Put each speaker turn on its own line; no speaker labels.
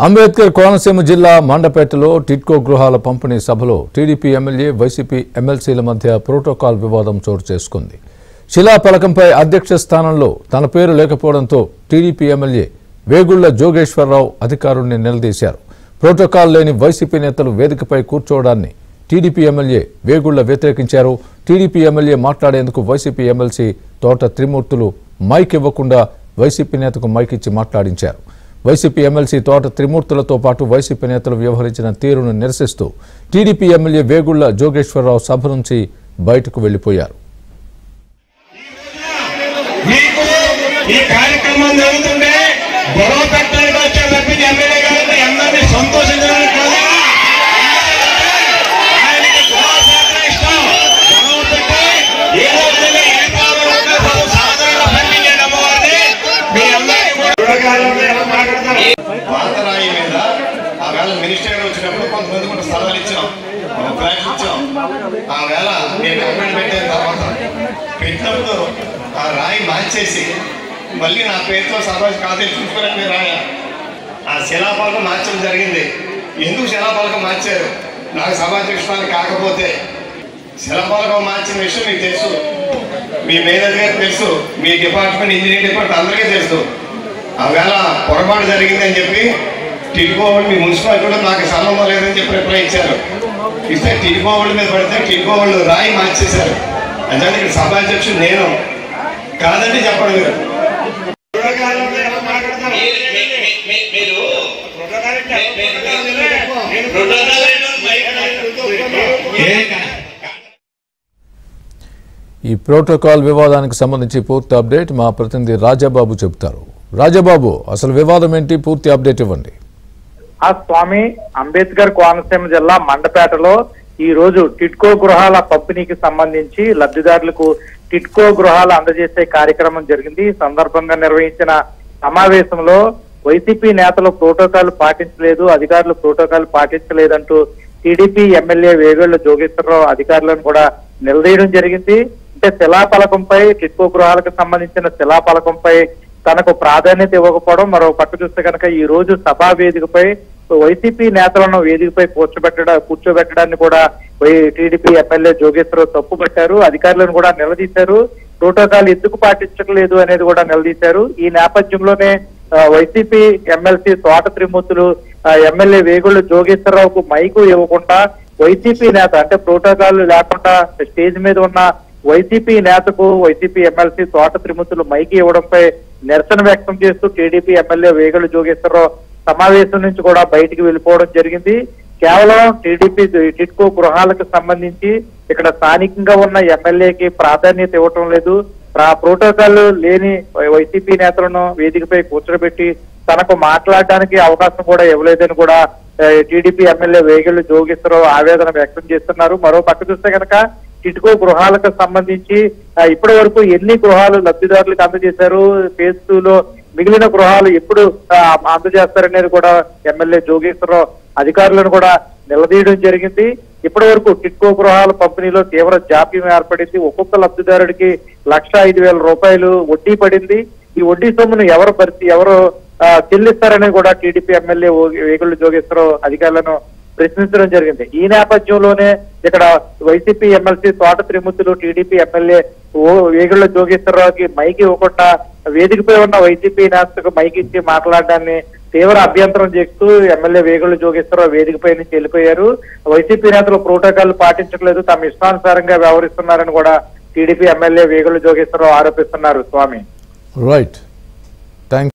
అంబేద్కర్ కోనసీమ జిల్లా మండపేటలో టిట్కో గృహాల పంపిణీ సభలో టీడీపీ ఎమ్మెల్యే వైసీపీ ఎమ్మెల్సీల మధ్య ప్రోటోకాల్ వివాదం చోటు చేసుకుంది. శిలాఫలకంపై అధ్యక్ష స్థానంలో తన పేరు లేకపోవడంతో టీడీపీ ఎమ్మెల్యే వేగుళ్ల జోగేశ్వరరావు అధికారుల్ని నిలదీశారు. ప్రోటోకాల్ లేని వైసీపీ నేతలు వేదికపై కూర్చోవడాన్ని టీడీపీ ఎమ్మెల్యే వేగుళ్ల వ్యతిరేకించారు. టీడీపీ ఎమ్మెల్యే మాట్లాడేందుకు వైసీపీ ఎమ్మెల్సీ తోట త్రిమూర్తులు మైక్ ఇవ్వకుండా వైసీపీ నేతకు మైక్ ఇచ్చి మాట్లాడించారు. వైసీపీ ఎమ్మెల్సీ తోట త్రిమూర్తులతో పాటు వైసీపీ నేతలు వ్యవహరించిన తీరును నిరసిస్తూ టీడీపీ ఎమ్మెల్యే వేగుళ్ల జోగేశ్వరరావు సభ నుంచి బయటకు వెళ్లిపోయారు.
పాతరాయి మీద ఆ వేళ మినిస్టర్ వచ్చినప్పుడు కొంతమంది కూడా స్థలాలు ఇచ్చాం, ఫ్లాట్స్ ఇచ్చాం. ఆ వేళ నేను కంప్లైంట్ పెట్టిన తర్వాత పెట్టినప్పుడు ఆ రాయి మార్చేసి మళ్ళీ నా పేరుతో సర్పంచ్ ఖాతాలు చూసుకోవాలని రాయ ఆ శిలాపాలకం మార్చడం జరిగింది. ఎందుకు శిలాపాలకం మార్చారు? నాకు సభాధ్యక్షురాలు కాకపోతే శిలాపాలకం మార్చిన విషయం మీకు తెలుసు, మీ మేనేజర్ గారికి తెలుసు, మీ డిపార్ట్మెంట్ ఇంజనీరింగ్ డిపార్ట్మెంట్ అందరికీ తెలుసు. ఆవేళ పొరపాటు జరిగిందని చెప్పి టిడ్కో వాళ్ళు మీ మున్సిపాలిటీ కూడా నాకు సంబంధం లేదని చెప్పి రిప్లై ఇచ్చారు. ఇస్తే టిడ్కో వాళ్ళ మీద పడితే టిడ్కో వాళ్ళు రాయి మార్చేశారు. అంటే ఇక్కడ సభాధ్యక్షుడు నేను కాదండి చెప్పండి.
ఈ ప్రోటోకాల్ వివాదానికి సంబంధించి పూర్తి అప్డేట్ మా ప్రతినిధి రాజాబాబు చెబుతారు. రాజాబాబు, అసలు వివాదం ఏంటి? పూర్తి అప్డేట్ ఇవ్వండి.
స్వామి, అంబేద్కర్ కోనసీమ జిల్లా మండపేటలో ఈ రోజు టిట్కో గృహాల పంపిణీకి సంబంధించి లబ్ధిదారులకు టిట్కో గృహాలు అందజేసే కార్యక్రమం జరిగింది. ఈ సందర్భంగా నిర్వహించిన సమావేశంలో వైసీపీ నేతలు ప్రోటోకాల్ పాటించలేదు, అధికారులు ప్రోటోకాల్ పాటించలేదంటూ టీడీపీ ఎమ్మెల్యే వేగుళ్ల జోగేశ్వరరావు అధికారులను కూడా నిలదీయడం జరిగింది. అంటే శిలాఫలకంపై టిట్కో గృహాలకు సంబంధించిన శిలాఫలకంపై తనకు ప్రాధాన్యత ఇవ్వకపోవడం, మరో పట్టు చూస్తే కనుక ఈ రోజు సభా వేదికపై వైసీపీ నేతలను వేదికపై కూర్చోబెట్టడాన్ని కూడా టీడీపీ ఎమ్మెల్యే జోగేశ్వరరావు తప్పుపట్టారు. అధికారులను కూడా నిలదీశారు. ప్రోటోకాల్ ఎందుకు పాటించట్లేదు అనేది కూడా నిలదీశారు. ఈ నేపథ్యంలోనే వైసీపీ ఎమ్మెల్సీ తోట త్రిమూర్తులు ఎమ్మెల్యే వేగుళ్ల జోగేశ్వరరావుకు మైకు ఇవ్వకుండా వైసీపీ నేత, అంటే ప్రోటోకాల్ లేకుండా స్టేజ్ మీద ఉన్న వైసీపీ నేతకు వైసీపీ ఎమ్మెల్సీ తోట త్రిమూర్తులు మైకి ఇవ్వడంపై నిరసన వ్యక్తం చేస్తూ టీడీపీ ఎమ్మెల్యే వేగుళ్ల జోగేశ్వరరావు సమావేశం నుంచి కూడా బయటికి వెళ్లిపోవడం జరిగింది. కేవలం టీడీపీ టిట్కో గృహాలకు సంబంధించి ఇక్కడ స్థానికంగా ఉన్న ఎమ్మెల్యేకి ప్రాధాన్యత ఇవ్వటం లేదు, ప్రోటోకాల్ లేని వైసీపీ నేతలను వేదికపై కూర్చోబెట్టి తనకు మాట్లాడడానికి అవకాశం కూడా ఇవ్వలేదని కూడా టీడీపీ ఎమ్మెల్యే వేగుళ్ల జోగేశ్వరరావు ఆవేదన వ్యక్తం చేస్తున్నారు. మరో పక్క చూస్తే కనుక టిట్కో గృహాలకు సంబంధించి ఇప్పటి వరకు ఎన్ని గృహాలు లబ్ధిదారులకు అందజేశారు, ఫేజ్ 2లో మిగిలిన గృహాలు ఎప్పుడు అందజేస్తారనేది కూడా ఎమ్మెల్యే జోగేశ్వరరావు అధికారులను కూడా నిలదీయడం జరిగింది. ఇప్పటి వరకు టిట్కో గృహాల పంపిణీలో తీవ్ర జాప్యం ఏర్పడింది. ఒక్కొక్క లబ్ధిదారుడికి 1,05,000 రూపాయలు వడ్డీ పడింది. ఈ వడ్డీ సొమ్మును ఎవరు చెల్లిస్తారని కూడా టీడీపీ ఎమ్మెల్యే వేగుళ్ల జోగేశ్వరరావు అధికారులను ప్రశ్నించడం జరిగింది. ఈ నేపథ్యంలోనే ఇక్కడ వైసీపీ ఎమ్మెల్సీ తోట త్రిమూర్తులు టీడీపీ ఎమ్మెల్యే వేగుళ్ల జోగేశ్వరరావుకి మైకి ఇవ్వకుండా వేదికపై ఉన్న వైసీపీ నేతకు మైకి ఇచ్చి మాట్లాడడాన్ని తీవ్ర అభ్యంతరం చేస్తూ ఎమ్మెల్యే వేగుళ్ల జోగేశ్వరరావు వేదికపై నుంచి వెళ్ళిపోయారు. వైసీపీ నేతలు ప్రోటోకాల్ పాటించట్లేదు, తమ ఇష్టానుసారంగా వ్యవహరిస్తున్నారని కూడా టీడీపీ ఎమ్మెల్యే వేగుళ్ల జోగేశ్వరరావు ఆరోపిస్తున్నారు. స్వామి,
రైట్.